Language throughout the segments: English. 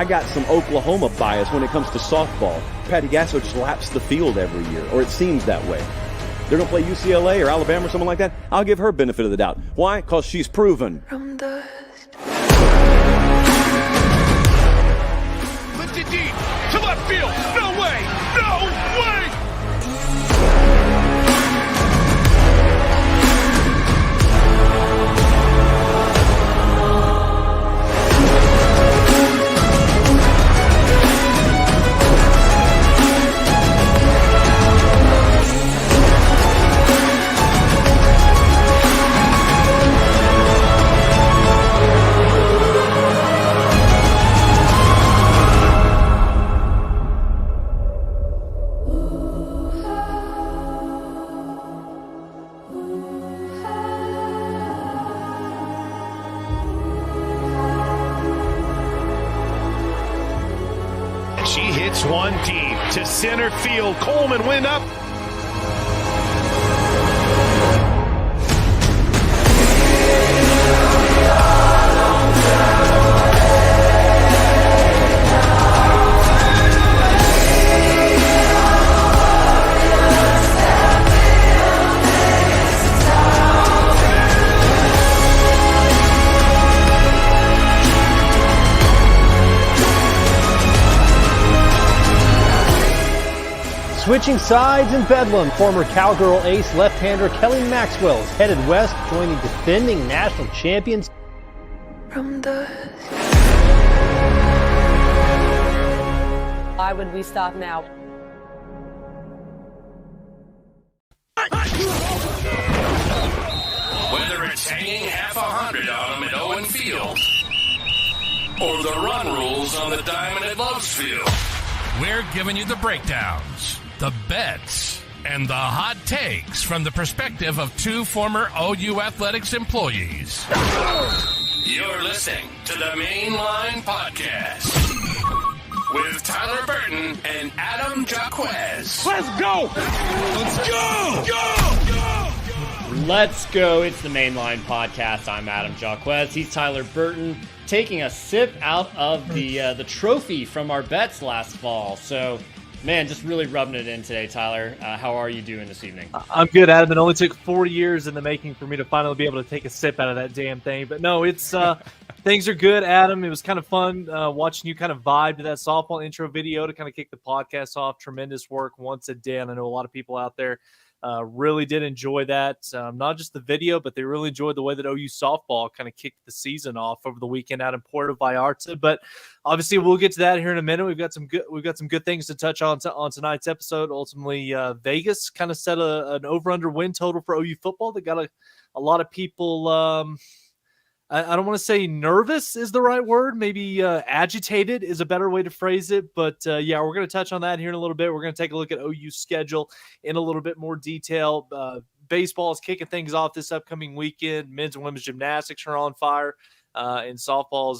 got some Oklahoma bias when it comes to softball. Patty Gasso just laps the field every year, or it seems that way. They're going to play UCLA or Alabama or something like that. I'll give her benefit of the doubt. Why? Because she's proven. Lifted deep to left field. No way! No way! She hits one deep to center field. Coleman went up. Switching sides in Bedlam, former Cowgirl ace left-hander Kelly Maxwell is headed west, joining defending national champions. Why would we stop now? Whether it's hanging half 100 on them at Owen Field or the run rules on the diamond at Lowe's Field, we're giving you the breakdowns, the bets, and the hot takes from the perspective of two former OU Athletics employees. You're listening to the Mainline Podcast with Tyler Burton and Adam Jacquez. Let's go! Let's go! Go! Let's go. It's the Mainline Podcast. I'm Adam Jacquez. He's Tyler Burton, taking a sip out of the trophy from our bets last fall. So, man, just really rubbing it in today, Tyler. How are you doing this evening? I'm good, Adam. It only took 4 years in the making for me to finally be able to take a sip out of that damn thing. But no, it's things are good, Adam. It was kind of fun watching you kind of vibe to that softball intro video to kind of kick the podcast off. Tremendous work once again. I know a lot of people out there really did enjoy that. Not just the video, but they really enjoyed the way that OU softball kind of kicked the season off over the weekend out in Puerto Vallarta. But obviously, we'll get to that here in a minute. We've got some good things to touch on tonight's episode. Ultimately, Vegas kind of set an over/under win total for OU football that got a lot of people. I don't want to say nervous is the right word. Maybe agitated is a better way to phrase it. But, yeah, we're going to touch on that here in a little bit. We're going to take a look at OU's schedule in a little bit more detail. Baseball is kicking things off this upcoming weekend. Men's and women's gymnastics are on fire. And softball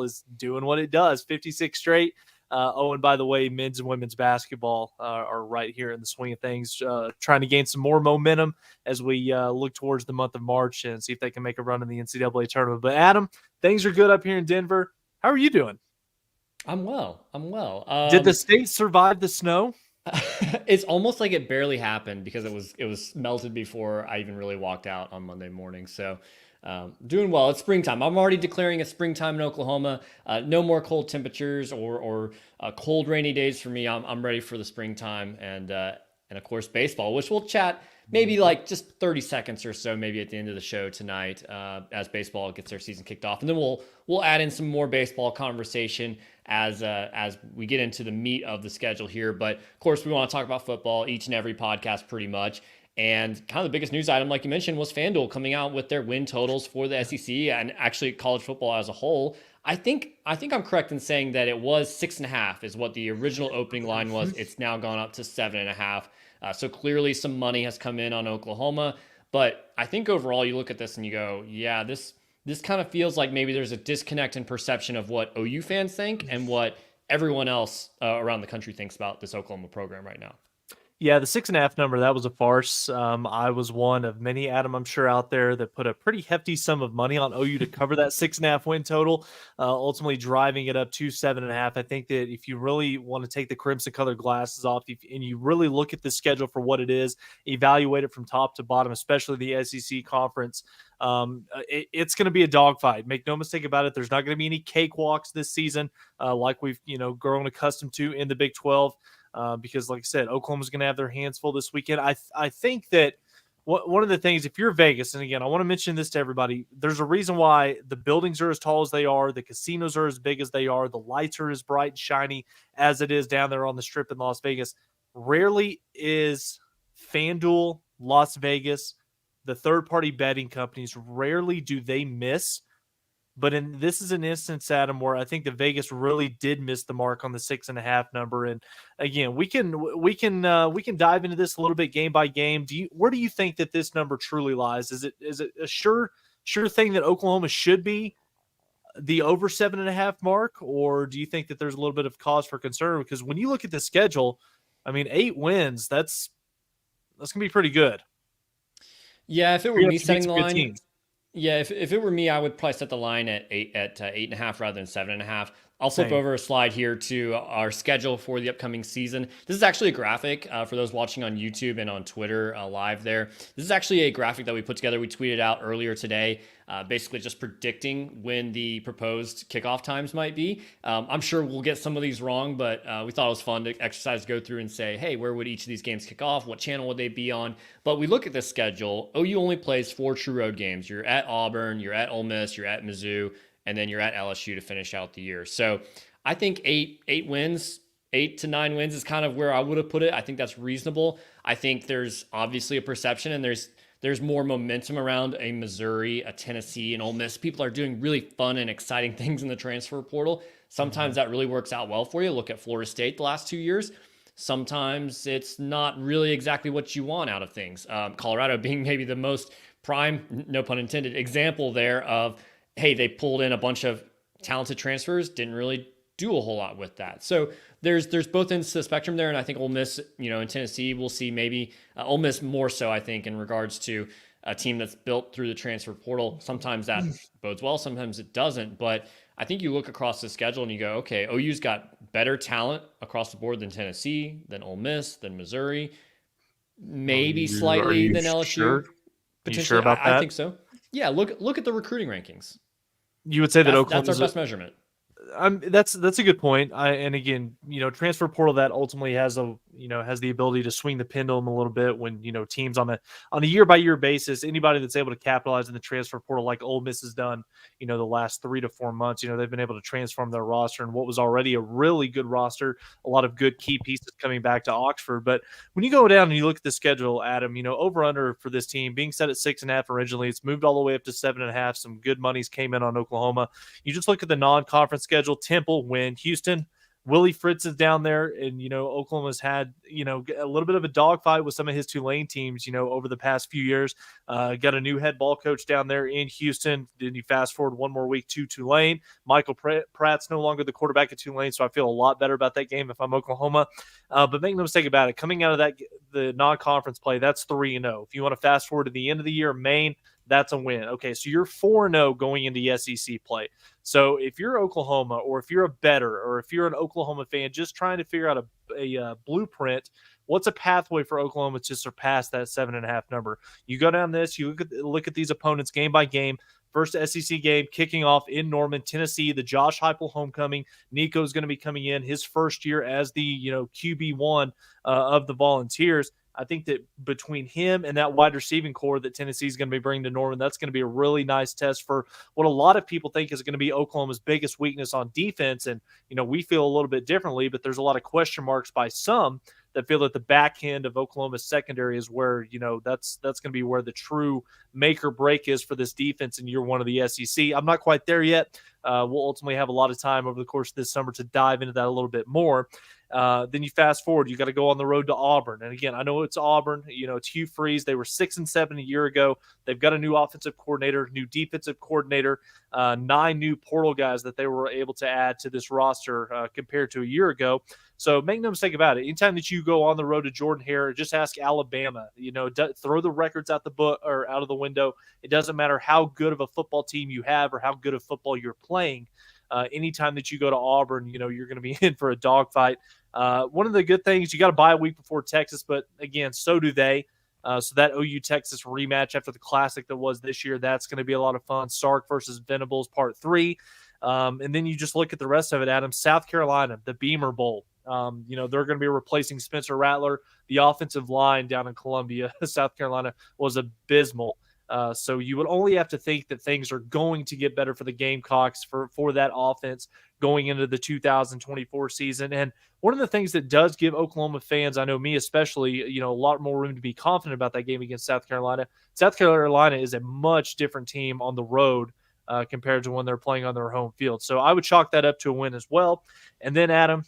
is doing what it does, 56 straight. And by the way, men's and women's basketball are right here in the swing of things, trying to gain some more momentum as we look towards the month of March and see if they can make a run in the NCAA tournament. But Adam, things are good up here in Denver. How are you doing? I'm well. Did the state survive the snow? It's almost like it barely happened because it was melted before I even really walked out on Monday morning. So doing well. It's springtime. I'm already declaring it's springtime in Oklahoma. No more cold temperatures or cold, rainy days for me. I'm ready for the springtime and of course baseball, which we'll chat maybe like just 30 seconds or so, maybe at the end of the show tonight as baseball gets their season kicked off, and then we'll add in some more baseball conversation as we get into the meat of the schedule here. But of course, we want to talk about football each and every podcast pretty much. And kind of the biggest news item, like you mentioned, was FanDuel coming out with their win totals for the SEC and actually college football as a whole. I think I'm correct in saying that it was 6.5 is what the original opening line was. It's now gone up to 7.5. So clearly some money has come in on Oklahoma. But I think overall you look at this and you go, yeah, this kind of feels like maybe there's a disconnect in perception of what OU fans think and what everyone else around the country thinks about this Oklahoma program right now. Yeah, the 6.5 number, that was a farce. I was one of many, Adam, I'm sure, out there that put a pretty hefty sum of money on OU to cover that 6.5 win total, ultimately driving it up to 7.5. I think that if you really want to take the crimson colored glasses off and you really look at the schedule for what it is, evaluate it from top to bottom, especially the SEC conference, it's going to be a dogfight. Make no mistake about it. There's not going to be any cakewalks this season, like we've grown accustomed to in the Big 12. Because, like I said, Oklahoma's going to have their hands full this weekend. I think that one of the things, if you're Vegas, and again, I want to mention this to everybody, there's a reason why the buildings are as tall as they are, the casinos are as big as they are, the lights are as bright and shiny as it is down there on the Strip in Las Vegas. Rarely is FanDuel, Las Vegas, the third-party betting companies, rarely do they miss. But this is an instance, Adam, where I think the Vegas really did miss the mark on the 6.5 number. And again, we can dive into this a little bit game by game. Where do you think that this number truly lies? Is it a sure thing that Oklahoma should be the over 7.5 mark, or do you think that there's a little bit of cause for concern? Because when you look at the schedule, I mean, 8 wins, that's gonna be pretty good. Yeah, if it were me setting the line. Yeah, if it were me, I would probably set the line at 8.5 rather than 7.5. I'll flip over a slide here to our schedule for the upcoming season. This is actually a graphic for those watching on YouTube and on Twitter live there. This is actually a graphic that we put together. We tweeted out earlier today, basically just predicting when the proposed kickoff times might be. I'm sure we'll get some of these wrong, but we thought it was fun to exercise, go through and say, hey, where would each of these games kick off? What channel would they be on? But we look at this schedule. OU only plays 4 true road games. You're at Auburn, you're at Ole Miss, you're at Mizzou, and then you're at LSU to finish out the year. So I think 8 wins, 8 to 9 wins is kind of where I would have put it. I think that's reasonable. I think there's obviously a perception, and there's more momentum around a Missouri, a Tennessee, and Ole Miss. People are doing really fun and exciting things in the transfer portal. Sometimes that really works out well for you. Look at Florida State the last 2 years. Sometimes it's not really exactly what you want out of things. Colorado being maybe the most prime, no pun intended, example there of, hey, they pulled in a bunch of talented transfers, didn't really do a whole lot with that. So there's both ends to the spectrum there, and I think Ole Miss, in Tennessee, we'll see maybe Ole Miss more so, I think, in regards to a team that's built through the transfer portal. Sometimes that bodes well, sometimes it doesn't, but I think you look across the schedule and you go, okay, OU's got better talent across the board than Tennessee, than Ole Miss, than Missouri, maybe slightly than LSU. Sure? Potentially, you sure about that? I think so. Yeah, look at the recruiting rankings. You would say that Oklahoma that's our best measurement. That's a good point. And again, transfer portal that ultimately has the ability to swing the pendulum a little bit when teams on a year by year basis. Anybody that's able to capitalize in the transfer portal, like Ole Miss has done, the last 3 to 4 months, they've been able to transform their roster and what was already a really good roster. A lot of good key pieces coming back to Oxford. But when you go down and you look at the schedule, Adam, over under for this team being set at 6.5 originally, it's moved all the way up to 7.5. Some good monies came in on Oklahoma. You just look at the non-conference schedule. Temple win. Houston, Willie Fritz is down there, and Oklahoma's had a little bit of a dogfight with some of his Tulane teams over the past few years. Got a new head ball coach down there in Houston. Then you fast forward one more week to Tulane. Michael Pratt's no longer the quarterback at Tulane, so I feel a lot better about that game if I'm Oklahoma. But make no mistake about it, coming out of the non-conference play, that's 3-0. If you want to fast forward to the end of the year, Maine, that's a win. Okay, so you're 4-0 going into SEC play. So if you're Oklahoma, or if you're a bettor, or if you're an Oklahoma fan just trying to figure out a blueprint, what's a pathway for Oklahoma to surpass that 7.5 number? You go down this, you look at these opponents game by game. First SEC game kicking off in Norman, Tennessee, the Josh Heupel homecoming. Nico's going to be coming in his first year as the QB1 of the Volunteers. I think that between him and that wide receiving core that Tennessee is going to be bringing to Norman, that's going to be a really nice test for what a lot of people think is going to be Oklahoma's biggest weakness on defense. And, we feel a little bit differently, but there's a lot of question marks by some that feel that the back end of Oklahoma's secondary is where, that's going to be where the true make or break is for this defense in year one of the SEC. I'm not quite there yet. We'll ultimately have a lot of time over the course of this summer to dive into that a little bit more. Then you fast forward, you got to go on the road to Auburn. And again, I know it's Auburn, it's Hugh Freeze. They were 6-7 a year ago. They've got a new offensive coordinator, new defensive coordinator, 9 new portal guys that they were able to add to this roster compared to a year ago. So make no mistake about it. Anytime that you go on the road to Jordan-Hare, just ask Alabama. Throw the records out of the window. It doesn't matter how good of a football team you have or how good of football you're playing. Anytime that you go to Auburn, you're going to be in for a dogfight. One of the good things, you got to buy a week before Texas, but again, so do they. So that OU Texas rematch after the Classic that was this year, that's going to be a lot of fun. Sark versus Venables, Part 3. And then you just look at the rest of it, Adam. South Carolina, the Beamer Bowl. They're going to be replacing Spencer Rattler. The offensive line down in Columbia, South Carolina, was abysmal. So you would only have to think that things are going to get better for the Gamecocks for that offense going into the 2024 season. And one of the things that does give Oklahoma fans, I know me especially, a lot more room to be confident about that game against South Carolina. South Carolina is a much different team on the road compared to when they're playing on their home field. So I would chalk that up to a win as well. And then, Adam,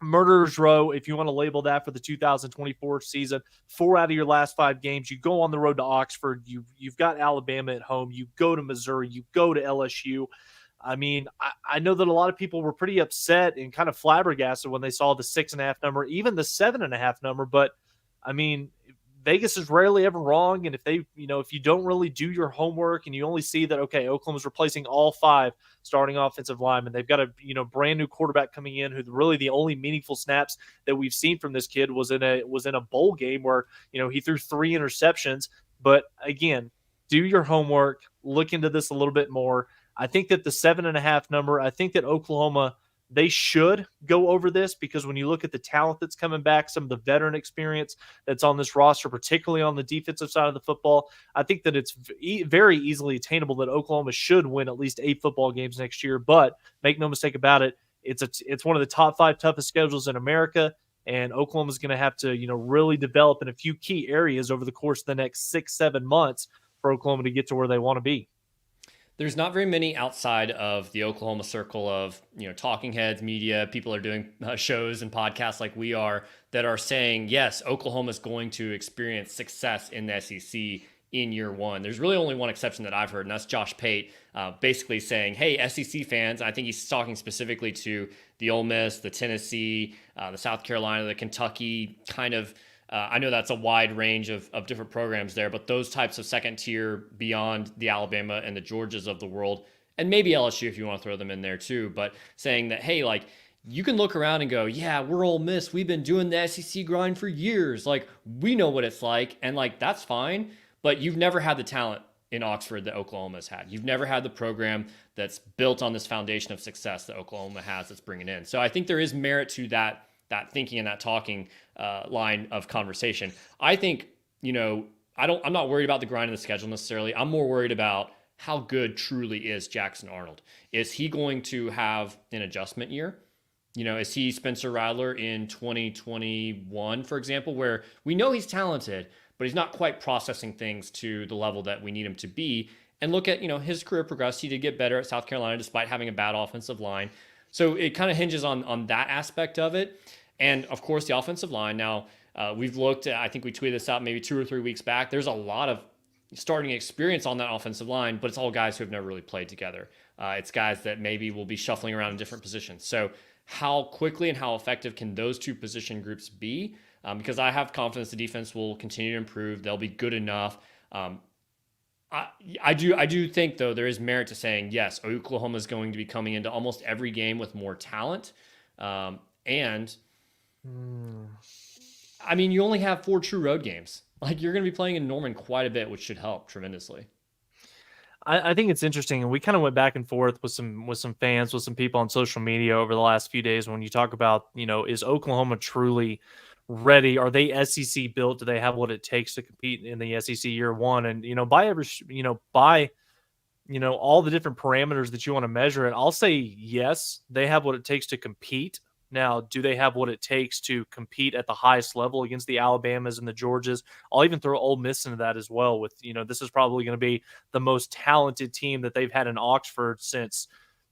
Murderer's Row, if you want to label that for the 2024 season, 4 out of your last 5 games, you go on the road to Oxford, you've got Alabama at home, you go to Missouri, you go to LSU. I mean, I know that a lot of people were pretty upset and kind of flabbergasted when they saw the 6.5 number, even the 7.5 number. But I mean, Vegas is rarely ever wrong. And if you don't really do your homework and you only see that, okay, Oklahoma's replacing all 5 starting offensive linemen, they've got a brand new quarterback coming in who really the only meaningful snaps that we've seen from this kid was in a bowl game where, he threw 3 interceptions. But again, do your homework, look into this a little bit more. I think that the 7.5 number, I think that Oklahoma, they should go over this because when you look at the talent that's coming back, some of the veteran experience that's on this roster, particularly on the defensive side of the football, I think that it's very easily attainable that Oklahoma should win at least 8 football games next year. But make no mistake about it, it's one of the top 5 toughest schedules in America, and Oklahoma's going to have to really develop in a few key areas over the course of the next 6-7 months for Oklahoma to get to where they want to be. There's not very many outside of the Oklahoma circle of, talking heads, media, people are doing shows and podcasts like we are that are saying, yes, Oklahoma is going to experience success in the SEC in year 1. There's really only one exception that I've heard, and that's Josh Pate, basically saying, hey, SEC fans, I think he's talking specifically to the Ole Miss, the Tennessee, the South Carolina, the Kentucky kind of, I know that's a wide range of different programs there, but those types of second tier beyond the Alabama and the Georgias of the world, and maybe LSU if you want to throw them in there too, but saying that, hey, like, you can look around and go, yeah, we're Ole Miss. We've been doing the SEC grind for years. Like, we know what it's like, and like, that's fine, but you've never had the talent in Oxford that Oklahoma's had. You've never had the program that's built on this foundation of success that Oklahoma has that's bringing in. So I think there is merit to that thinking and that talking line of conversation. I think, I'm not worried about the grind of the schedule necessarily. I'm more worried about how good truly is Jackson Arnold. Is he going to have an adjustment year? Is he Spencer Rattler in 2021, for example, where we know he's talented, but he's not quite processing things to the level that we need him to be? And look at, his career progress. He did get better at South Carolina despite having a bad offensive line. So it kind of hinges on that aspect of it. And of course, the offensive line. Now, we've looked at, I think we tweeted this out maybe 2 or 3 weeks back. There's a lot of starting experience on that offensive line, but it's all guys who have never really played together. It's guys that maybe will be shuffling around in different positions. So how quickly and how effective can those 2 position groups be? Because I have confidence the defense will continue to improve. They'll be good enough. I do think, though, there is merit to saying, yes, Oklahoma is going to be coming into almost every game with more talent. I mean, you only have 4 true road games. Like, you're going to be playing in Norman quite a bit, which should help tremendously. I think it's interesting, and we kind of went back and forth with some fans, with some people on social media over the last few days when you talk about, is Oklahoma truly ready? Are they SEC built? Do they have what it takes to compete in the SEC year 1? And, by all the different parameters that you want to measure it, I'll say yes, they have what it takes to compete. Now, do they have what it takes to compete at the highest level against the Alabamas and the Georgias? I'll even throw Ole Miss into that as well. With, this is probably going to be the most talented team that they've had in Oxford since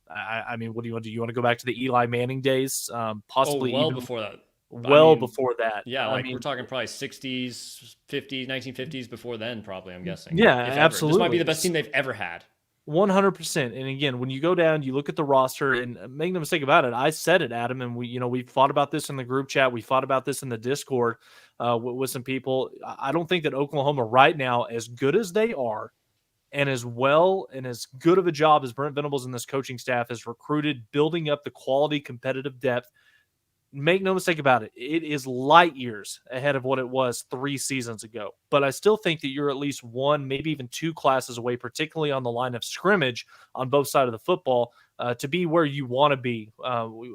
I mean, what do you want to do? You want to go back to the Eli Manning days? Possibly well even before that. before that. Yeah, I like mean, we're talking probably 60s, 50s, 1950s before then, probably, I'm guessing. yeah, If ever. absolutely. This might be the best team they've ever had. 100%. And again, when you go down, you look at the roster, and make no mistake about it. I said it, Adam, and we fought about this in the group chat. We fought about this in the Discord with some people. I don't think that Oklahoma right now, as good as they are, and as well and as good of a job as Brent Venables and this coaching staff has recruited, building up the quality, competitive depth. Make no mistake about it, it is light years ahead of what it was 3 seasons ago. But I still think that you're at least one, maybe even 2 classes away, particularly on the line of scrimmage on both sides of the football, to be where you want to be,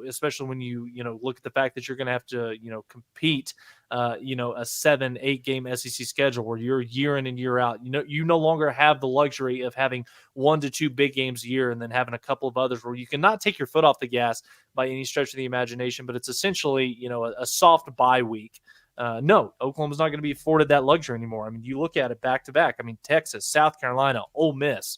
especially when you look at the fact that you're going to have to compete, a 7-8 game SEC schedule where you're year in and year out. You no longer have the luxury of having 1 to 2 big games a year and then having a couple of others where you cannot take your foot off the gas by any stretch of the imagination, but it's essentially a soft bye week. No, Oklahoma's not going to be afforded that luxury anymore. I mean, you look at it back to back. I mean, Texas, South Carolina, Ole Miss,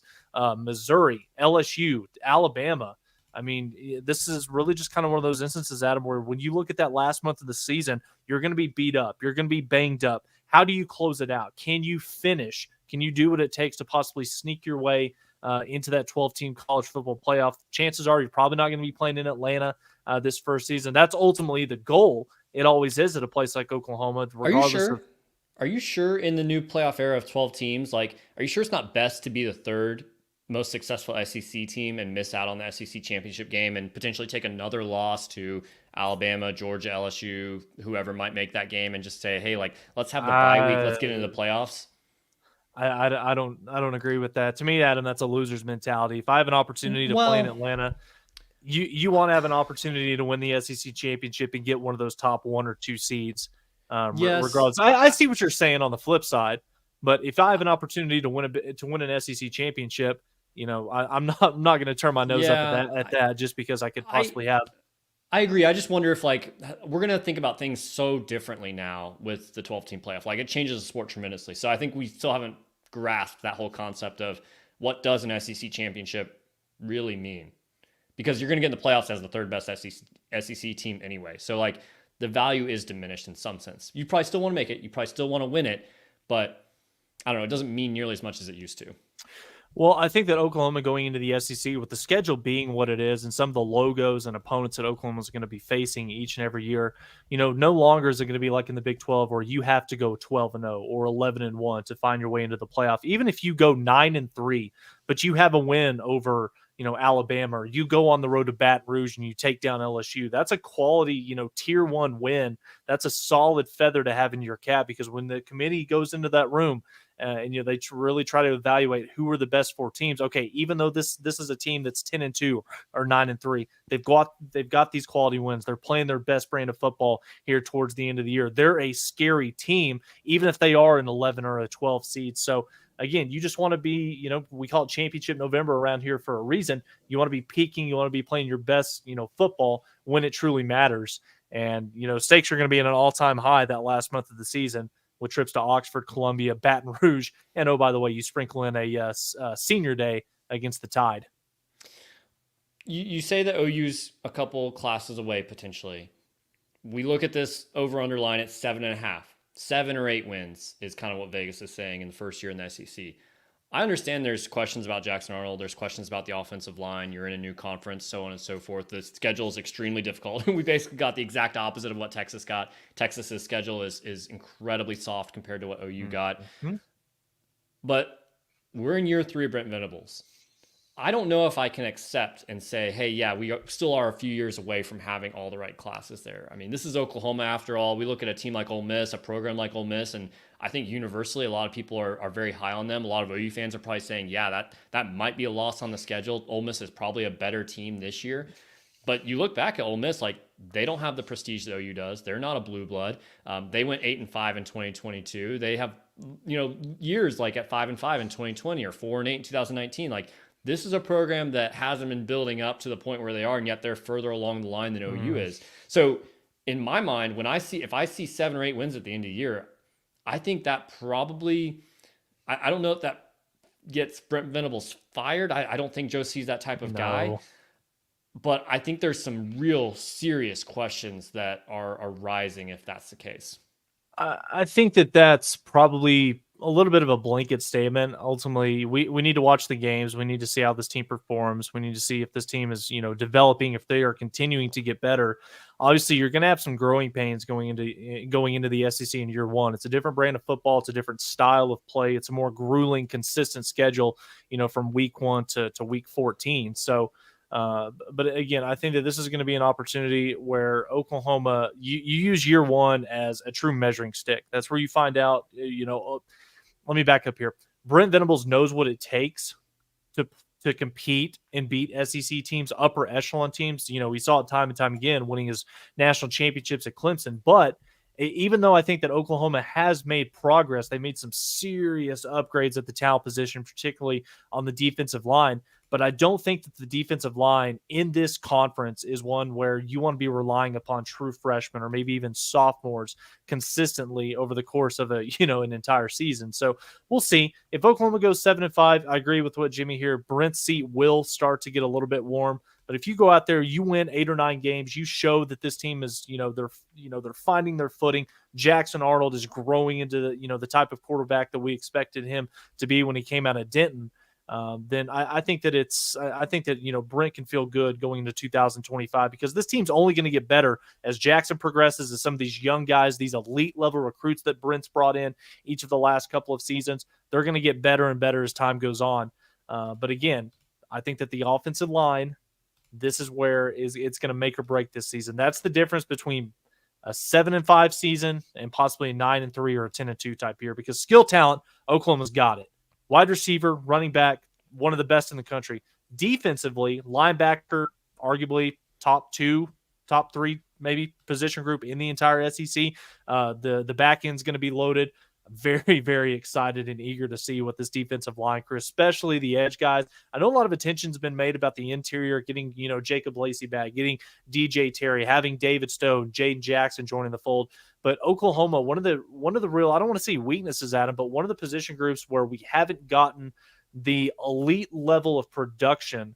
Missouri, LSU, Alabama. I mean, this is really just kind of one of those instances, Adam, where when you look at that last month of the season, you're going to be beat up. You're going to be banged up. How do you close it out? Can you finish? Can you do what it takes to possibly sneak your way into that 12-team college football playoff? Chances are you're probably not going to be playing in Atlanta this first season. That's ultimately the goal. It always is at a place like Oklahoma. Regardless Are you sure in the new playoff era of 12 teams, are you sure it's not best to be the third most successful SEC team and miss out on the SEC championship game and potentially take another loss to Alabama, Georgia, LSU, whoever might make that game, and just say, hey, let's have the bye week, let's get into the playoffs? I don't agree with that. To me, Adam, that's a loser's mentality. If I have an opportunity to play in Atlanta, you want to have an opportunity to win the SEC championship and get one of those top 1 or 2 seeds. Yes. Regardless, I see what you're saying on the flip side, but if I have an opportunity to win an SEC championship, I'm not going to turn my nose up at that just because I could possibly have. I agree. I just wonder if we're going to think about things so differently now with the 12-team playoff. It changes the sport tremendously. So I think we still haven't grasped that whole concept of what does an SEC championship really mean, because you're going to get in the playoffs as the third best SEC team anyway. So the value is diminished in some sense. You probably still want to make it. You probably still want to win it, but I don't know. It doesn't mean nearly as much as it used to. Well, I think that Oklahoma going into the SEC with the schedule being what it is and some of the logos and opponents that Oklahoma is going to be facing each and every year, no longer is it going to be like in the Big 12 where you have to go 12-0 or 11-1 to find your way into the playoff. Even if you go 9-3, but you have a win over Alabama, or you go on the road to Baton Rouge and you take down LSU, that's a quality, tier 1 win. That's a solid feather to have in your cap, because when the committee goes into that room and they really try to evaluate who are the best 4 teams. Okay, even though this is a team that's 10-2 or 9-3, they've got these quality wins. They're playing their best brand of football here towards the end of the year. They're a scary team, even if they are an 11 or a 12 seed. So again, you just want to be, we call it Championship November around here for a reason. You want to be peaking. You want to be playing your best, football when it truly matters. And, stakes are going to be at an all-time high that last month of the season with trips to Oxford, Columbia, Baton Rouge. And, oh, by the way, you sprinkle in a senior day against the Tide. You say that OU's a couple classes away potentially. We look at this over-under line at 7.5. 7 or 8 wins is kind of what Vegas is saying in the first year in the SEC. I understand there's questions about Jackson Arnold. There's questions about the offensive line. You're in a new conference, so on and so forth. The schedule is extremely difficult. We basically got the exact opposite of what Texas got. Texas's schedule is incredibly soft compared to what OU got. Mm-hmm. But we're in year 3 of Brent Venables. I don't know if I can accept and say, hey, yeah, we still are a few years away from having all the right classes there. I mean, this is Oklahoma after all. We look at a team like Ole Miss, a program like Ole Miss, and I think universally a lot of people are very high on them. A lot of OU fans are probably saying, yeah, that might be a loss on the schedule. Ole Miss is probably a better team this year. But you look back at Ole Miss, they don't have the prestige that OU does. They're not a blue blood. They went 8-5 in 2022. They have, years at 5-5 in 2020 or 4-8 in 2019. This is a program that hasn't been building up to the point where they are, and yet they're further along the line than OU is. So in my mind, if I see 7 or 8 wins at the end of the year, I think that probably, I don't know if that gets Brent Venables fired. I don't think Joe sees that type of guy. But I think there's some real serious questions that are rising if that's the case. I think that that's probably a little bit of a blanket statement. Ultimately, we need to watch the games. We need to see how this team performs. We need to see if this team is, developing, if they are continuing to get better. Obviously, you're going to have some growing pains going into the SEC in year one. It's a different brand of football. It's a different style of play. It's a more grueling, consistent schedule, from week 1 to week 14. So, but again, I think that this is going to be an opportunity where Oklahoma, you use year one as a true measuring stick. That's where you find out, let me back up here. Brent Venables knows what it takes to compete and beat SEC teams, upper echelon teams. We saw it time and time again, winning his national championships at Clemson. But even though I think that Oklahoma has made progress, they made some serious upgrades at the talent position, particularly on the defensive line. But I don't think that the defensive line in this conference is one where you want to be relying upon true freshmen or maybe even sophomores consistently over the course of an entire season. So we'll see. If Oklahoma goes 7-5, I agree with what Jimmy here. Brent's seat will start to get a little bit warm. But if you go out there, you win 8 or 9 games, you show that this team is, they're finding their footing. Jackson Arnold is growing into the type of quarterback that we expected him to be when he came out of Denton. Then I think that Brent can feel good going into 2025 because this team's only going to get better as Jackson progresses, as some of these young guys, these elite level recruits that Brent's brought in each of the last couple of seasons, they're going to get better and better as time goes on. But again, I think that the offensive line, this is where it's going to make or break this season. That's the difference between a 7-5 season and possibly a 9-3 or a 10-2 type year, because skill talent, Oklahoma's got it. Wide receiver, running back, one of the best in the country. Defensively, linebacker, arguably top 2, top 3, maybe position group in the entire SEC. The back end's going to be loaded. Very, very excited and eager to see what this defensive line crew, especially the edge guys. I know a lot of attention's been made about the interior, getting, Jacob Lacey back, getting DJ Terry, having David Stone, Jaden Jackson joining the fold. But Oklahoma, one of the real, I don't want to say weaknesses at them, but one of the position groups where we haven't gotten the elite level of production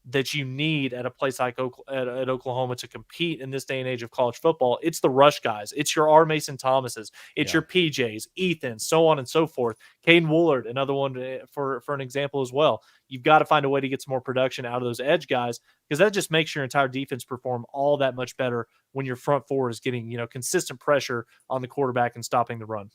that you need at a place like at Oklahoma to compete in this day and age of college football. It's the rush guys. It's your R. Mason Thomases. It's your PJs, Ethan, so on and so forth. Caden Woolard, another one for an example as well. You've got to find a way to get some more production out of those edge guys, because that just makes your entire defense perform all that much better when your front four is getting, consistent pressure on the quarterback and stopping the run.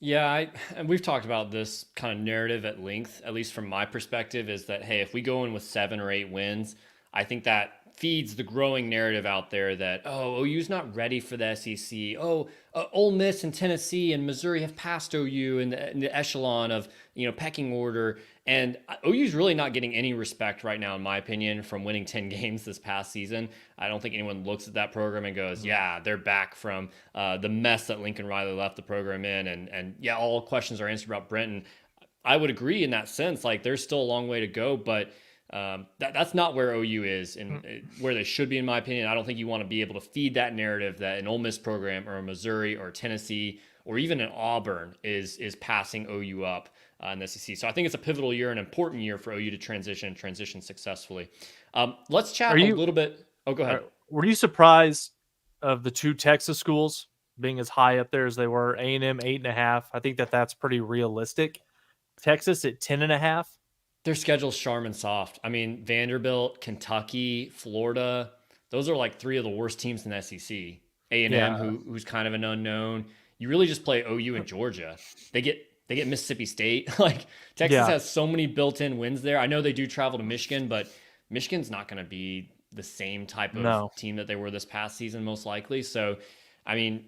Yeah, and we've talked about this kind of narrative at length, at least from my perspective, is that, hey, if we go in with 7 or 8 wins, I think that feeds the growing narrative out there that, OU's not ready for the SEC. Ole Miss and Tennessee and Missouri have passed OU in the echelon of, pecking order. And OU's really not getting any respect right now, in my opinion, from winning 10 games this past season. I don't think anyone looks at that program and goes, yeah, they're back from the mess that Lincoln Riley left the program in. And yeah, all questions are answered about Brenton. I would agree in that sense. Like, there's still a long way to go, but that's not where OU is and where they should be, in my opinion. I don't think you want to be able to feed that narrative that an Ole Miss program or a Missouri or Tennessee or even an Auburn is passing OU up in the SEC. So I think it's a pivotal year, an important year for OU to transition successfully. Let's chat a little bit. Oh, go ahead. Were you surprised of the 2 Texas schools being as high up there as they were? A&M 8.5. I think that's pretty realistic. Texas at 10.5. Their schedule's sharp and soft. I mean, Vanderbilt, Kentucky, Florida, those are like 3 of the worst teams in the SEC. A&M, who's kind of an unknown. You really just play OU and Georgia. They get Mississippi State. Like, Texas has so many built-in wins there. I know they do travel to Michigan, but Michigan's not going to be the same type of team that they were this past season, most likely. So, I mean,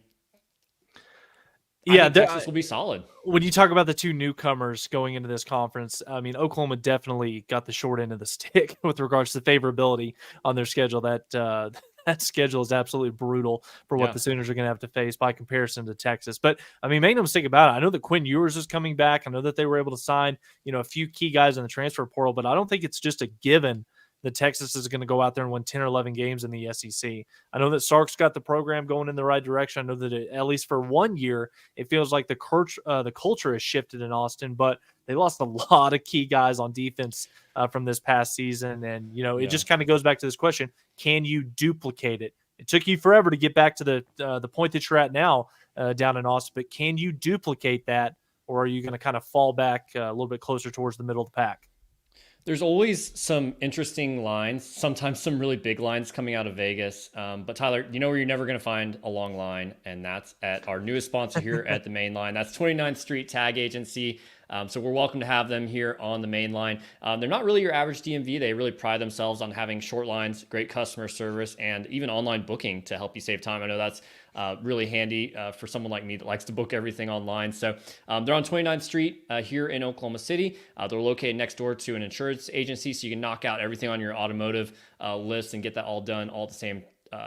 I think Texas will be solid. When you talk about the 2 newcomers going into this conference, I mean, Oklahoma definitely got the short end of the stick with regards to favorability on their schedule. That schedule is absolutely brutal for what the Sooners are going to have to face by comparison to Texas. But, I mean, make no mistake about it. I know that Quinn Ewers is coming back. I know that they were able to sign, a few key guys in the transfer portal, but I don't think it's just a given, that Texas is going to go out there and win 10 or 11 games in the SEC. I know that Sark's got the program going in the right direction. I know that at least for 1 year, it feels like the culture has shifted in Austin, but they lost a lot of key guys on defense from this past season. And, it just kind of goes back to this question. Can you duplicate it? It took you forever to get back to the point that you're at now down in Austin, but can you duplicate that, or are you going to kind of fall back a little bit closer towards the middle of the pack? There's always some interesting lines, sometimes some really big lines coming out of Vegas. But Tyler, where you're never going to find a long line, and that's at our newest sponsor here at the Main Line. That's 29th Street Tag Agency. So we're welcome to have them here on the Main Line. They're not really your average DMV. They really pride themselves on having short lines, great customer service, and even online booking to help you save time. I know that's really handy for someone like me that likes to book everything online. So they're on 29th Street here in Oklahoma City. They're located next door to an insurance agency, so you can knock out everything on your automotive list and get that all done all at the same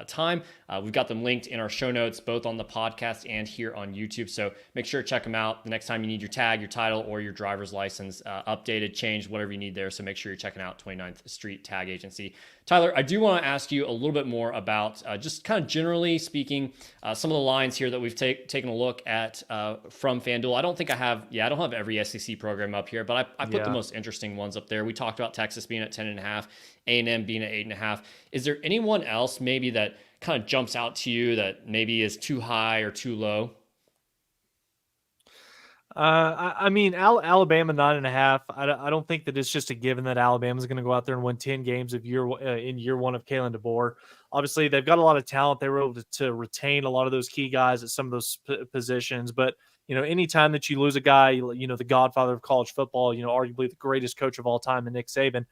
time. We've got them linked in our show notes, both on the podcast and here on YouTube. So make sure to check them out the next time you need your tag, your title, or your driver's license updated, changed, whatever you need there. So make sure you're checking out 29th Street Tag Agency. Tyler, I do want to ask you a little bit more about just kind of generally speaking, some of the lines here that we've taken a look at from FanDuel. I don't have every SEC program up here, but I put the most interesting ones up there. We talked about Texas being at 10.5, A&M being at 8.5. Is there anyone else maybe that kind of jumps out to you that maybe is too high or too low? I mean, Alabama 9.5. I don't think that it's just a given that Alabama's going to go out there and win 10 games in year one of Kalen DeBoer. Obviously, they've got a lot of talent. They were able to retain a lot of those key guys at some of those positions. But anytime that you lose a guy, the godfather of college football, arguably the greatest coach of all time, and Nick Saban,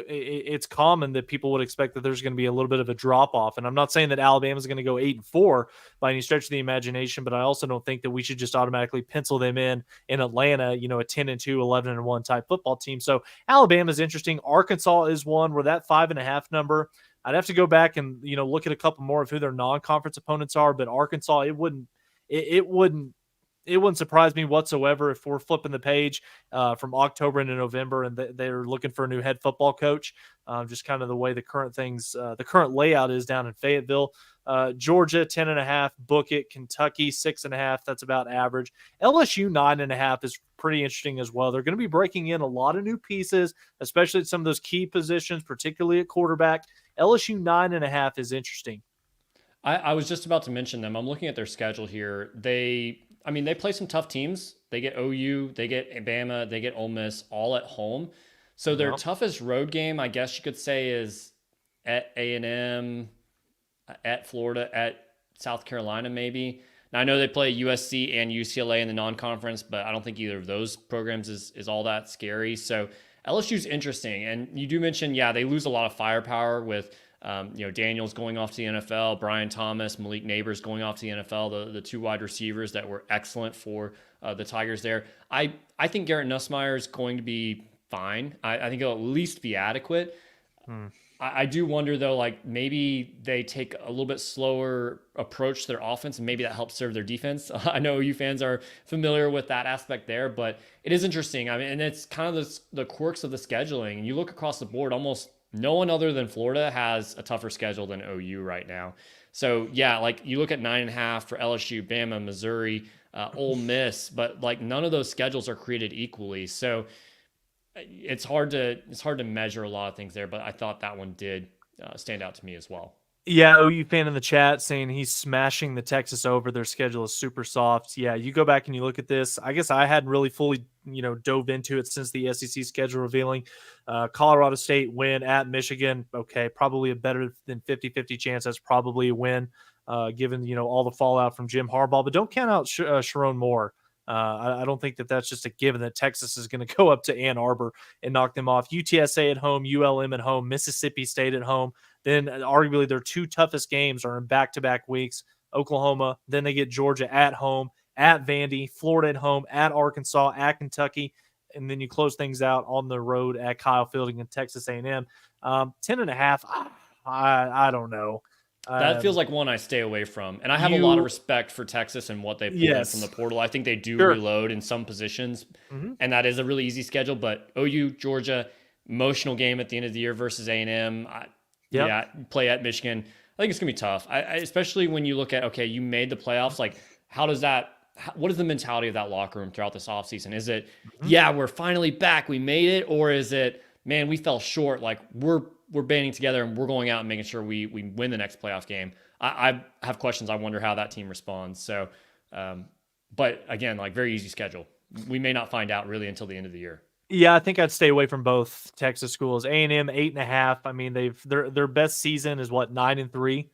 it's common that people would expect that there's going to be a little bit of a drop off. And I'm not saying that Alabama is going to go 8-4 by any stretch of the imagination, but I also don't think that we should just automatically pencil them in Atlanta, a 10-2, 11-1 type football team. So Alabama is interesting. Arkansas is one where that 5.5 number, I'd have to go back and, look at a couple more of who their non-conference opponents are, but Arkansas, it wouldn't surprise me whatsoever if we're flipping the page from October into November and they're looking for a new head football coach. Just kind of the way the current layout is down in Fayetteville. Georgia 10.5, book it. Kentucky 6.5, that's about average. LSU 9.5 is pretty interesting as well. They're going to be breaking in a lot of new pieces, especially at some of those key positions, particularly at quarterback. LSU 9.5 is interesting. I was just about to mention them. I'm looking at their schedule here. They play some tough teams. They get OU, they get Bama, they get Ole Miss, all at home. So their toughest road game, I guess you could say, is at A&M, at Florida, at South Carolina maybe. Now, I know they play USC and UCLA in the non-conference, but I don't think either of those programs is all that scary. So LSU's interesting. And you do mention, they lose a lot of firepower with Daniels going off to the NFL, Brian Thomas, Malik Neighbors going off to the NFL, the two wide receivers that were excellent for the Tigers there. I think Garrett Nussmeier is going to be fine. I think he'll at least be adequate. I do wonder, though, maybe they take a little bit slower approach to their offense, and maybe that helps serve their defense. I know you fans are familiar with that aspect there, but it is interesting. And it's kind of the quirks of the scheduling. And you look across the board, almost no one other than Florida has a tougher schedule than OU right now. So, you look at 9.5 for LSU, Bama, Missouri, Ole Miss, but none of those schedules are created equally. So it's hard to measure a lot of things there, but I thought that one did stand out to me as well. Yeah, OU fan in the chat saying he's smashing the Texas over. Their schedule is super soft. Yeah, you go back and you look at this. I guess I hadn't really fully, dove into it since the SEC schedule revealing. Colorado State win at Michigan. Okay, probably a better than 50-50 chance. That's probably a win, given, all the fallout from Jim Harbaugh. But don't count out Sharon Moore. I don't think that that's just a given that Texas is going to go up to Ann Arbor and knock them off. UTSA at home, ULM at home, Mississippi State at home. Then arguably their two toughest games are in back-to-back weeks. Oklahoma, then they get Georgia at home, at Vandy, Florida at home, at Arkansas, at Kentucky, and then you close things out on the road at Kyle Fielding and Texas A&M. 10.5, I don't know. That feels like one I stay away from. And I have a lot of respect for Texas and what they pulled in from the portal. I think they do reload in some positions, and that is a really easy schedule. But OU, Georgia, emotional game at the end of the year versus A&M. Yep. Yeah, play at Michigan. I think it's gonna be tough. Especially when you look at, okay, you made the playoffs. Like, what is the mentality of that locker room throughout this offseason? Is it, yeah, we're finally back, we made it, or is it, man, we fell short. Like we're banding together and we're going out and making sure we win the next playoff game. I have questions. I wonder how that team responds. So, but again, like very easy schedule. We may not find out really until the end of the year. Yeah, I think I'd stay away from both Texas schools. A&M 8.5. I mean, their best season is what, 9-3.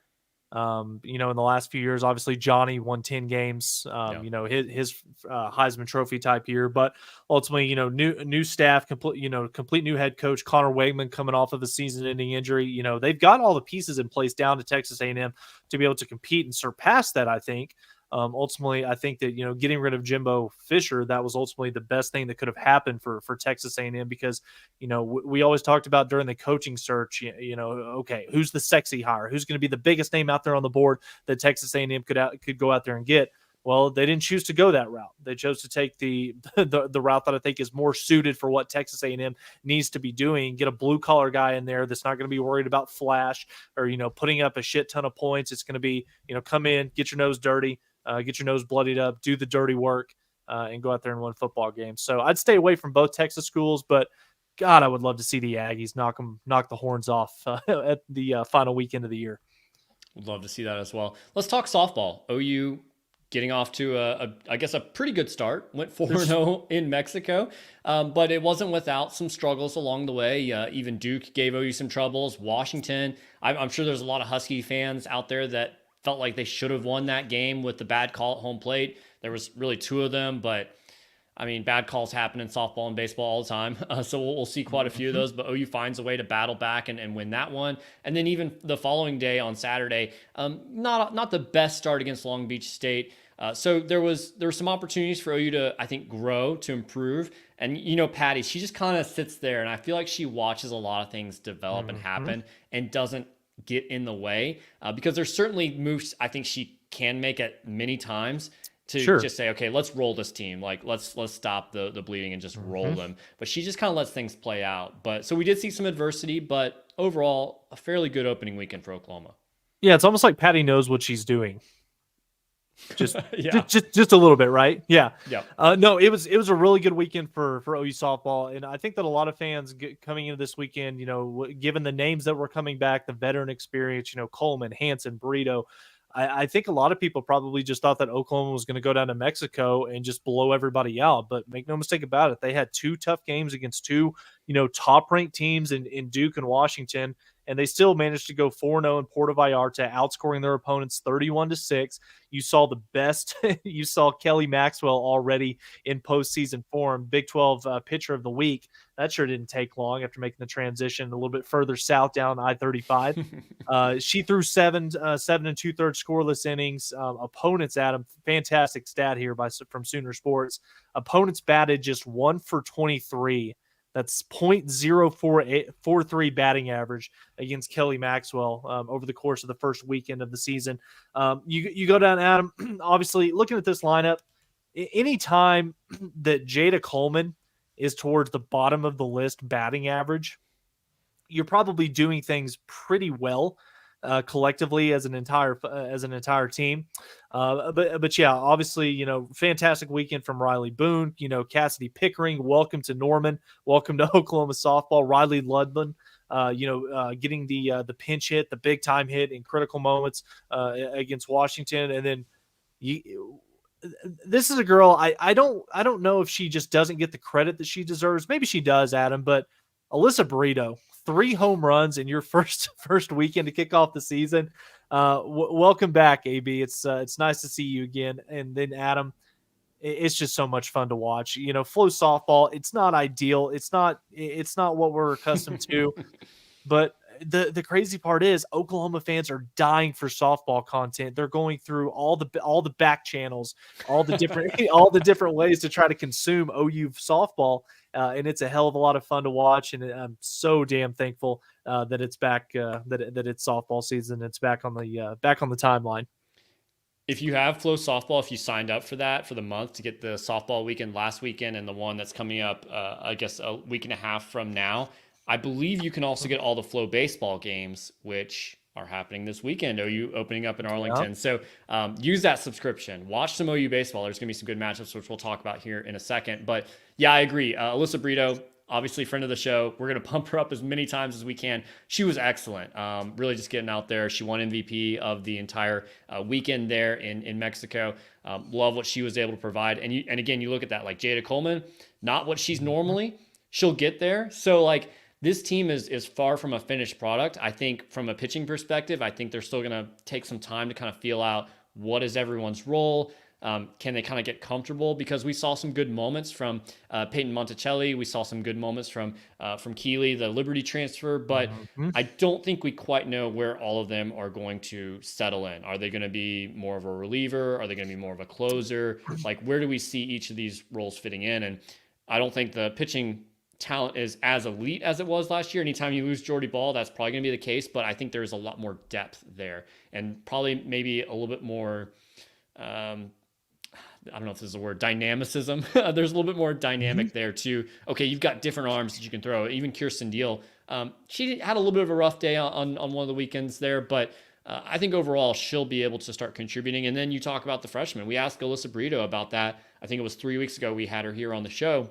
In the last few years, obviously Johnny won 10 games. His Heisman Trophy type year, but ultimately, new staff, complete new head coach Connor Wegman coming off of a season-ending injury. They've got all the pieces in place down to Texas A&M to be able to compete and surpass that. I think. Ultimately, I think that getting rid of Jimbo Fisher, that was ultimately the best thing that could have happened for Texas A&M, because we always talked about during the coaching search, okay, who's the sexy hire, who's going to be the biggest name out there on the board that Texas A&M could go out there and get. Well, they didn't choose to go that route. They chose to take the route that I think is more suited for what Texas A&M needs to be doing. Get a blue collar guy in there that's not going to be worried about flash or putting up a shit ton of points. It's going to be come in, get your nose dirty. Get your nose bloodied up, do the dirty work, and go out there and win football games. So I'd stay away from both Texas schools, but God, I would love to see the Aggies knock the horns off at the final weekend of the year. Would love to see that as well. Let's talk softball. OU getting off to a pretty good start. Went 4-0 in Mexico, but it wasn't without some struggles along the way. Even Duke gave OU some troubles. Washington, I'm sure there's a lot of Husky fans out there that felt like they should have won that game with the bad call at home plate. There was really two of them, but I mean, bad calls happen in softball and baseball all the time. So we'll see quite a few of those, but OU finds a way to battle back and win that one. And then even the following day on Saturday, not the best start against Long Beach State. So there were some opportunities for OU to, I think, grow, to improve. And, Patty, she just kind of sits there, and I feel like she watches a lot of things develop and happen and doesn't get in the way, because there's certainly moves I think she can make at many times to just say, okay, let's roll this team. Like let's stop the bleeding and just roll them. But she just kind of lets things play out. But so we did see some adversity, but overall a fairly good opening weekend for Oklahoma. Yeah, it's almost like Patty knows what she's doing. Just just a little bit, right? Yeah. No, it was a really good weekend for OU softball, and I think that a lot of fans coming into this weekend, given the names that were coming back, the veteran experience, Coleman, Hansen, Burrito, I think a lot of people probably just thought that Oklahoma was going to go down to Mexico and just blow everybody out. But make no mistake about it, they had two tough games against two, top-ranked teams in Duke and Washington, and they still managed to go 4-0 in Puerto Vallarta, outscoring their opponents 31-6. You saw the best. You saw Kelly Maxwell already in postseason form, Big 12 pitcher of the week. That sure didn't take long after making the transition a little bit further south down I-35. She threw seven and 2/3 scoreless innings. Opponents, Adam, fantastic stat here from Sooner Sports. Opponents batted just 1 for 23. That's .043 batting average against Kelly Maxwell over the course of the first weekend of the season. You go down, Adam, obviously looking at this lineup, anytime that Jada Coleman is towards the bottom of the list batting average, you're probably doing things pretty well collectively as an entire team. But yeah, obviously, fantastic weekend from Riley Boone, Cassidy Pickering, welcome to Norman, welcome to Oklahoma softball, Riley Ludman, getting the pinch hit, the big time hit in critical moments against Washington. And then this is a girl, I don't know if she just doesn't get the credit that she deserves. Maybe she does, Adam, but Alyssa Burrito, 3 home runs in your first weekend to kick off the season. Welcome back, AB. It's nice to see you again. And then Adam, it's just so much fun to watch. Flow softball, it's not ideal. It's not what we're accustomed to. But the crazy part is Oklahoma fans are dying for softball content. They're going through all the back channels, all the different ways to try to consume OU softball. And it's a hell of a lot of fun to watch, and I'm so damn thankful that it's back, that it's softball season. It's back on the timeline. If you have Flow Softball, if you signed up for that for the month to get the softball weekend last weekend and the one that's coming up, I guess a week and a half from now, I believe you can also get all the Flow baseball games, which are happening this weekend. OU opening up in Arlington. Yep. So use that subscription. Watch some OU baseball. There's going to be some good matchups, which we'll talk about here in a second. But yeah, I agree. Alyssa Brito, obviously friend of the show. We're going to pump her up as many times as we can. She was excellent. Really just getting out there. She won MVP of the entire weekend there in Mexico. Love what she was able to provide. And again, you look at that, like Jada Coleman, not what she's normally. She'll get there. So like, this team is far from a finished product. I think from a pitching perspective, I think they're still going to take some time to kind of feel out what is everyone's role. Can they kind of get comfortable? Because we saw some good moments from Peyton Monticelli. We saw some good moments from Keeley, the Liberty transfer, but I don't think we quite know where all of them are going to settle in. Are they going to be more of a reliever? Are they going to be more of a closer? Like, where do we see each of these roles fitting in? And I don't think the pitching talent is as elite as it was last year. Anytime you lose Jordy Ball, that's probably going to be the case, but I think there's a lot more depth there and probably maybe a little bit more, I don't know if this is a word, dynamicism. There's a little bit more dynamic there too. Okay, you've got different arms that you can throw. Even Kirsten Deal, she had a little bit of a rough day on one of the weekends there, but I think overall she'll be able to start contributing. And then you talk about the freshmen. We asked Alyssa Brito about that. I think it was 3 weeks ago we had her here on the show.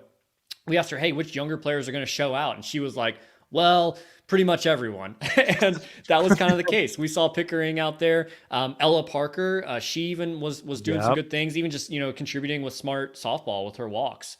We asked her, hey, which younger players are going to show out? And she was like, well, pretty much everyone. And that was kind of the case. We saw Pickering out there. Ella Parker, she even was doing some good things, even just, contributing with smart softball with her walks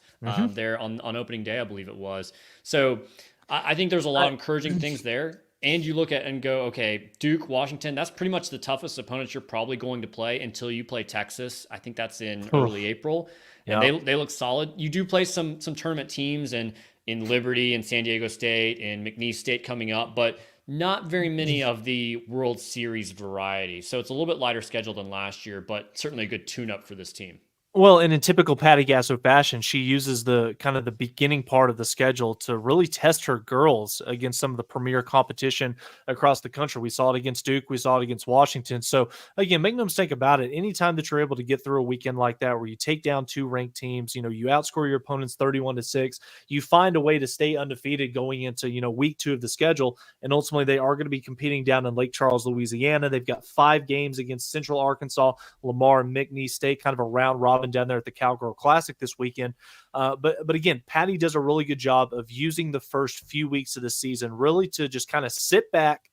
there on opening day, I believe it was. So I think there's a lot of encouraging things there. And you look at and go, okay, Duke, Washington, that's pretty much the toughest opponent you're probably going to play until you play Texas. I think that's in early April. And they look solid. You do play some tournament teams and in Liberty and San Diego State and McNeese State coming up, but not very many of the World Series variety. So it's a little bit lighter schedule than last year, but certainly a good tune-up for this team. Well, and in typical Patty Gasso fashion, she uses the kind of the beginning part of the schedule to really test her girls against some of the premier competition across the country. We saw it against Duke. We saw it against Washington. So again, make no mistake about it. Anytime that you're able to get through a weekend like that, where you take down two ranked teams, you outscore your opponents 31-6, you find a way to stay undefeated going into, week 2 of the schedule. And ultimately they are going to be competing down in Lake Charles, Louisiana. They've got 5 games against Central Arkansas, Lamar, and McNeese State, kind of a round robin down there at the Cowgirl Classic this weekend. But again, Patty does a really good job of using the first few weeks of the season really to just kind of sit back.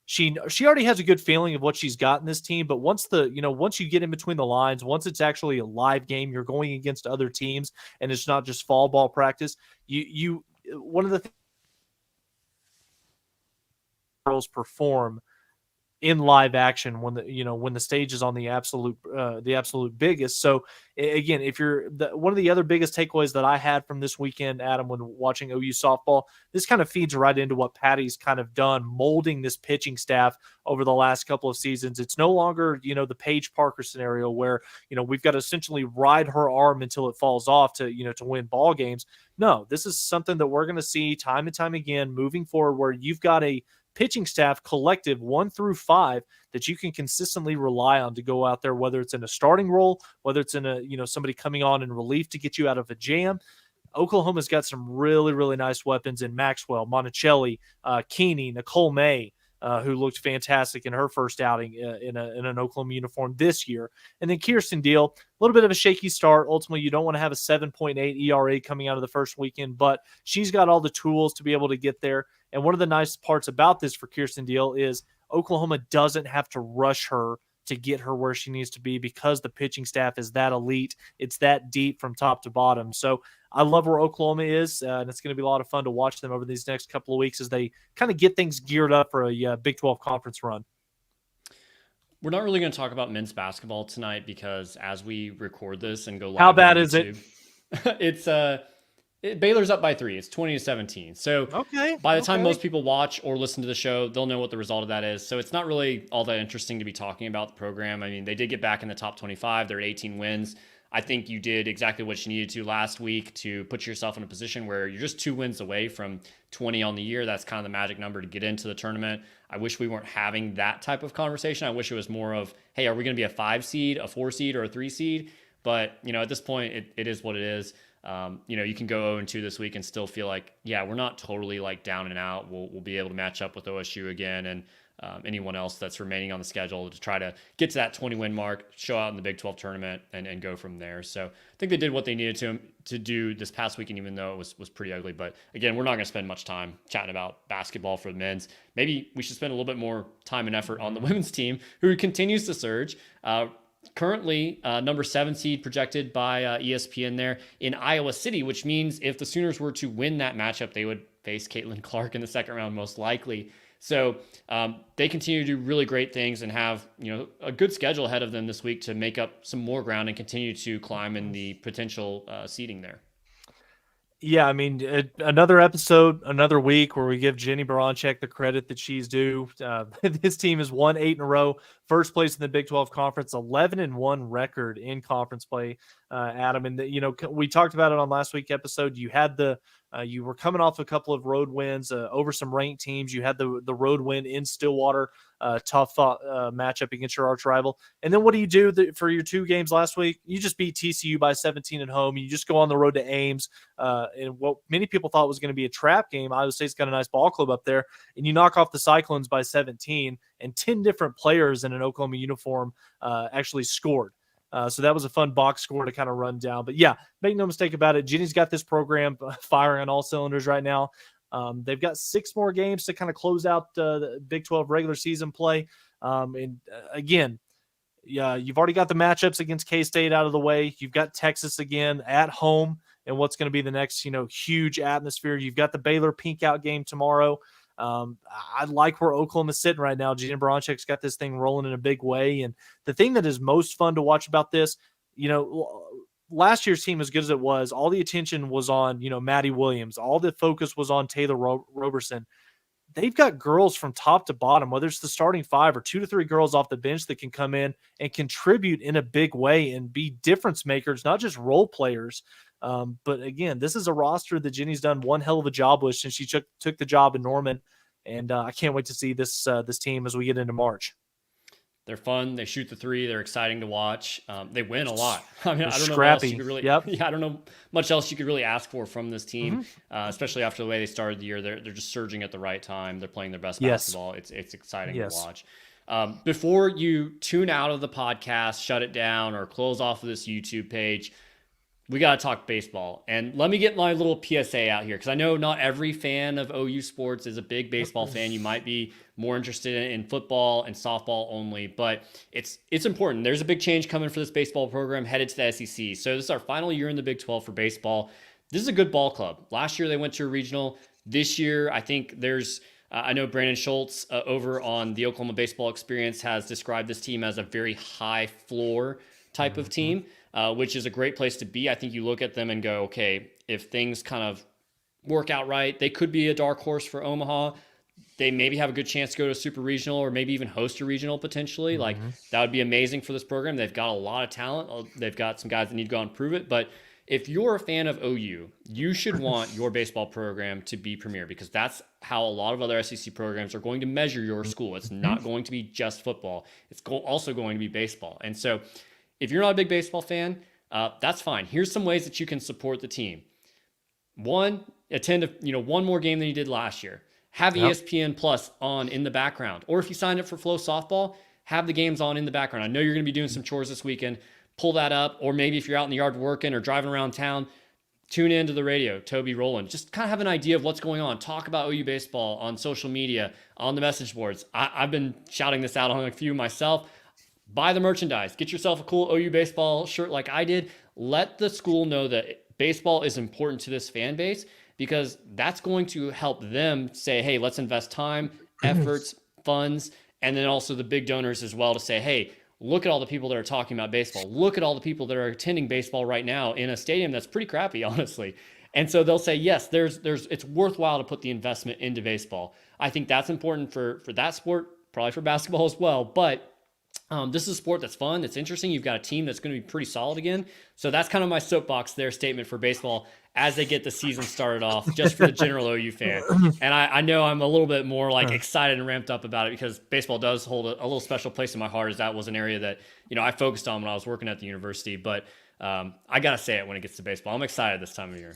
She already has a good feeling of what she's got in this team, but once you get in between the lines, once it's actually a live game, you're going against other teams and it's not just fall ball practice. One of the things girls perform in live action when the stage is on the absolute biggest. So again, if you're one of the other biggest takeaways that I had from this weekend, Adam, when watching OU softball, this kind of feeds right into what Patty's kind of done molding this pitching staff over the last couple of seasons. It's no longer, the Paige Parker scenario where, we've got to essentially ride her arm until it falls off to win ball games. No, this is something that we're going to see time and time again moving forward, where you've got a pitching staff collective 1 through 5 that you can consistently rely on to go out there, whether it's in a starting role, whether it's in a somebody coming on in relief to get you out of a jam. Oklahoma's got some really, really nice weapons in Maxwell, Monticelli, Keeney, Nicole May, who looked fantastic in her first outing in an Oklahoma uniform this year. And then Kirsten Deal, a little bit of a shaky start. Ultimately, you don't want to have a 7.8 ERA coming out of the first weekend, but she's got all the tools to be able to get there. And one of the nice parts about this for Kirsten Deal is Oklahoma doesn't have to rush her to get her where she needs to be because the pitching staff is that elite. It's that deep from top to bottom. So I love where Oklahoma is, and it's going to be a lot of fun to watch them over these next couple of weeks as they kind of get things geared up for a Big 12 conference run. We're not really going to talk about men's basketball tonight because as we record this and go live, how bad is it? It's Baylor's up by 3. It's 20-17. So by the time most people watch or listen to the show, they'll know what the result of that is. So it's not really all that interesting to be talking about the program. I mean, they did get back in the top 25. They're at 18 wins. I think you did exactly what you needed to last week to put yourself in a position where you're just 2 wins away from 20 on the year. That's kind of the magic number to get into the tournament. I wish we weren't having that type of conversation. I wish it was more of, hey, are we going to be a 5 seed, a 4 seed, or a 3 seed? But, at this point, it is what it is. You can go 0-2 this week and still feel like, yeah, we're not totally like down and out. We'll be able to match up with OSU again and anyone else that's remaining on the schedule to try to get to that 20-win mark, show out in the Big 12 tournament, and go from there. So I think they did what they needed to do this past weekend, even though it was pretty ugly. But again, we're not going to spend much time chatting about basketball for the men's. Maybe we should spend a little bit more time and effort on the women's team, who continues to surge. Currently, number 7 seed projected by ESPN there in Iowa City, which means if the Sooners were to win that matchup, they would face Caitlin Clark in the second round, most likely. So they continue to do really great things and have a good schedule ahead of them this week to make up some more ground and continue to climb in the potential seeding there. Yeah, I mean, another episode, another week where we give Jenny Baranczyk the credit that she's due. This team has won 8 in a row, first place in the Big 12 Conference, 11-1 record in conference play, Adam. And we talked about it on last week's episode. You had you were coming off a couple of road wins over some ranked teams. You had the road win in Stillwater, tough matchup against your arch rival. And then what do you do for your 2 games last week? You just beat TCU by 17 at home. You just go on the road to Ames. And what many people thought was going to be a trap game. Iowa State's got a nice ball club up there. And you knock off the Cyclones by 17, and 10 different players in an Oklahoma uniform actually scored. So that was a fun box score to kind of run down. But yeah, make no mistake about it. Jenny's got this program firing on all cylinders right now. They've got 6 more games to kind of close out the Big 12 regular season play. Again, you've already got the matchups against K-State out of the way. You've got Texas again at home, and what's going to be the next, huge atmosphere. You've got the Baylor Pink Out game tomorrow. I like where Oklahoma's sitting right now. Jenny Baranczyk's got this thing rolling in a big way. And the thing that is most fun to watch about this, last year's team, as good as it was, all the attention was on, Maddie Williams. All the focus was on Taylor Roberson. They've got girls from top to bottom, whether it's the starting 5 or 2 to 3 girls off the bench that can come in and contribute in a big way and be difference makers, not just role players. But again, this is a roster that Jenny's done one hell of a job with since she took the job in Norman. And I can't wait to see this team as we get into March. They're fun. They shoot the 3. They're exciting to watch. They win a lot. I mean, I don't know scrappy. what else you could really, Yep. I don't know much else you could really ask for from this team, especially after the way they started the year. They're just surging at the right time. They're playing their best basketball. It's exciting to watch. Before you tune out of the podcast, shut it down, or close off of this YouTube page, we got to talk baseball. And let me get my little PSA out here, because I know not every fan of OU sports is a big baseball fan. You might be more interested in football and softball only, but it's important. There's a big change coming for this baseball program headed to the SEC. So this is our final year in the Big 12 for baseball. This is a good ball club. Last year they went to a regional. This year, I think there's I know Brandon Schultz over on the Oklahoma Baseball Experience has described this team as a very high floor type of team. Which is a great place to be. I think you look at them and go, okay, if things kind of work out right, they could be a dark horse for Omaha. They maybe have a good chance to go to a super regional or maybe even host a regional potentially. Like, that would be amazing for this program. They've got a lot of talent. They've got some guys that need to go and prove it. But if you're a fan of OU, you should want your baseball program to be premier, because that's how a lot of other SEC programs are going to measure your school. It's not going to be just football. It's also going to be baseball. And so if you're not a big baseball fan, that's fine. Here's some ways that you can support the team. 1, attend one more game than you did last year. Have ESPN Plus on in the background. Or if you signed up for Flow Softball, have the games on in the background. I know you're going to be doing some chores this weekend. Pull that up. Or maybe if you're out in the yard working or driving around town, tune into the radio, Toby Rowland. Just kind of have an idea of what's going on. Talk about OU baseball on social media, on the message boards. I've been shouting this out on a few myself. Buy the merchandise. Get yourself a cool OU baseball shirt like I did. Let the school know that baseball is important to this fan base, because that's going to help them say, hey, let's invest time, efforts, funds, and then also the big donors as well to say, hey, look at all the people that are talking about baseball. Look at all the people that are attending baseball right now in a stadium that's pretty crappy, honestly. And so they'll say, yes, it's worthwhile to put the investment into baseball. I think that's important for that sport, probably for basketball as well. But This is a sport that's fun, that's interesting. You've got a team that's going to be pretty solid again. So that's kind of my soapbox there statement for baseball as they get the season started off, just for the general OU fan. And I know I'm a little bit more like excited and ramped up about it because baseball does hold a little special place in my heart, as that was an area that, I focused on when I was working at the university. But I got to say it when it gets to baseball. I'm excited this time of year.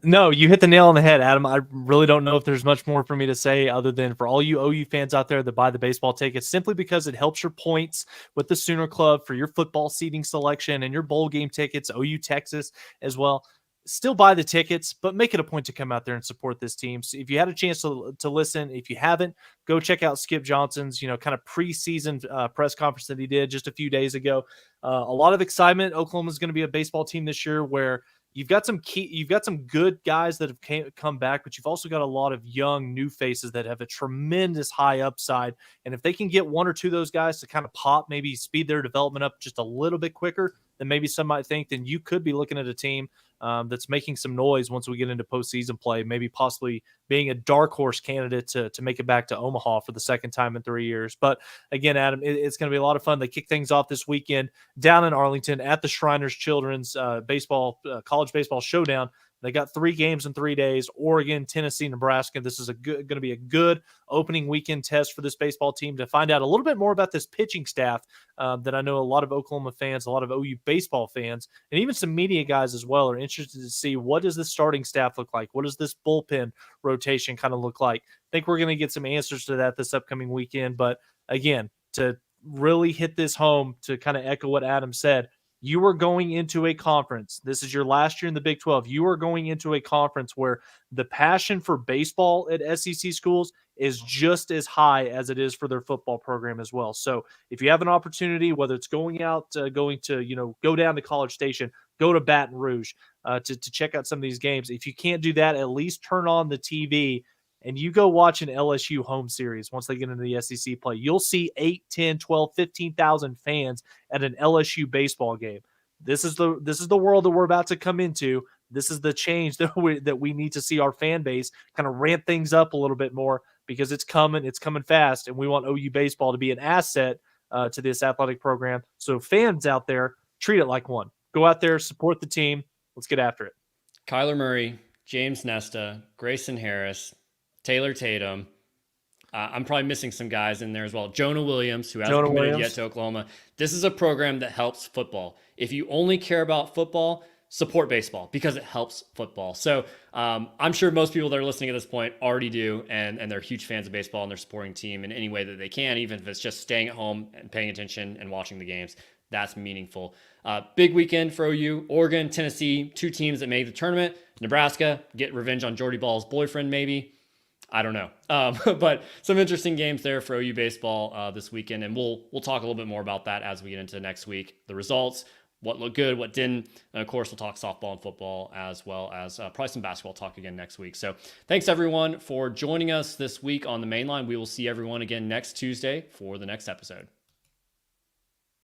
No, you hit the nail on the head, Adam. I really don't know if there's much more for me to say other than for all you OU fans out there that buy the baseball tickets, simply because it helps your points with the Sooner Club for your football seating selection and your bowl game tickets, OU Texas as well. Still buy the tickets, but make it a point to come out there and support this team. So if you had a chance to listen, if you haven't, go check out Skip Johnson's, kind of preseason press conference that he did just a few days ago. A lot of excitement. Oklahoma's going to be a baseball team this year where you've got some good guys that have come back, but you've also got a lot of young new faces that have a tremendous high upside. And if they can get one or two of those guys to kind of pop, maybe speed their development up just a little bit quicker than maybe some might think, then you could be looking at a team that's making some noise once we get into postseason play, maybe possibly being a dark horse candidate to make it back to Omaha for the second time in 3 years. But again, Adam, it's going to be a lot of fun. They kick things off this weekend down in Arlington at the Shriners Children's college baseball showdown. They got 3 games in 3 days: Oregon, Tennessee, Nebraska. This is going to be a good opening weekend test for this baseball team to find out a little bit more about this pitching staff that I know a lot of Oklahoma fans, a lot of OU baseball fans, and even some media guys as well are interested to see, what does the starting staff look like? What does this bullpen rotation kind of look like? I think we're going to get some answers to that this upcoming weekend. But again, to really hit this home, to kind of echo what Adam said, you are going into a conference. This is your last year in the Big 12. You are going into a conference where the passion for baseball at SEC schools is just as high as it is for their football program as well. So if you have an opportunity, whether it's go down to College Station, go to Baton Rouge to check out some of these games. If you can't do that, at least turn on the TV and you go watch an LSU home series once they get into the SEC play. You'll see 8, 10, 12, 15,000 fans at an LSU baseball game. This is the world that we're about to come into. This is the change that we need to see our fan base kind of ramp things up a little bit more, because it's coming fast, and we want OU baseball to be an asset to this athletic program. So fans out there, treat it like one. Go out there, support the team. Let's get after it. Kyler Murray, James Nesta, Grayson Harris, Taylor Tatum. I'm probably missing some guys in there as well. Jonah Williams, who hasn't committed yet to Oklahoma. This is a program that helps football. If you only care about football, support baseball, because it helps football. So I'm sure most people that are listening at this point already do, and they're huge fans of baseball, and they're supporting team in any way that they can, even if it's just staying at home and paying attention and watching the games. That's meaningful. Big weekend for OU. Oregon, Tennessee, 2 teams that made the tournament. Nebraska, get revenge on Jordy Ball's boyfriend, maybe. I don't know. But some interesting games there for OU baseball this weekend. And we'll talk a little bit more about that as we get into next week. The results, what looked good, what didn't. And of course, we'll talk softball and football, as well as probably some basketball talk again next week. So thanks everyone for joining us this week on the main line. We will see everyone again next Tuesday for the next episode.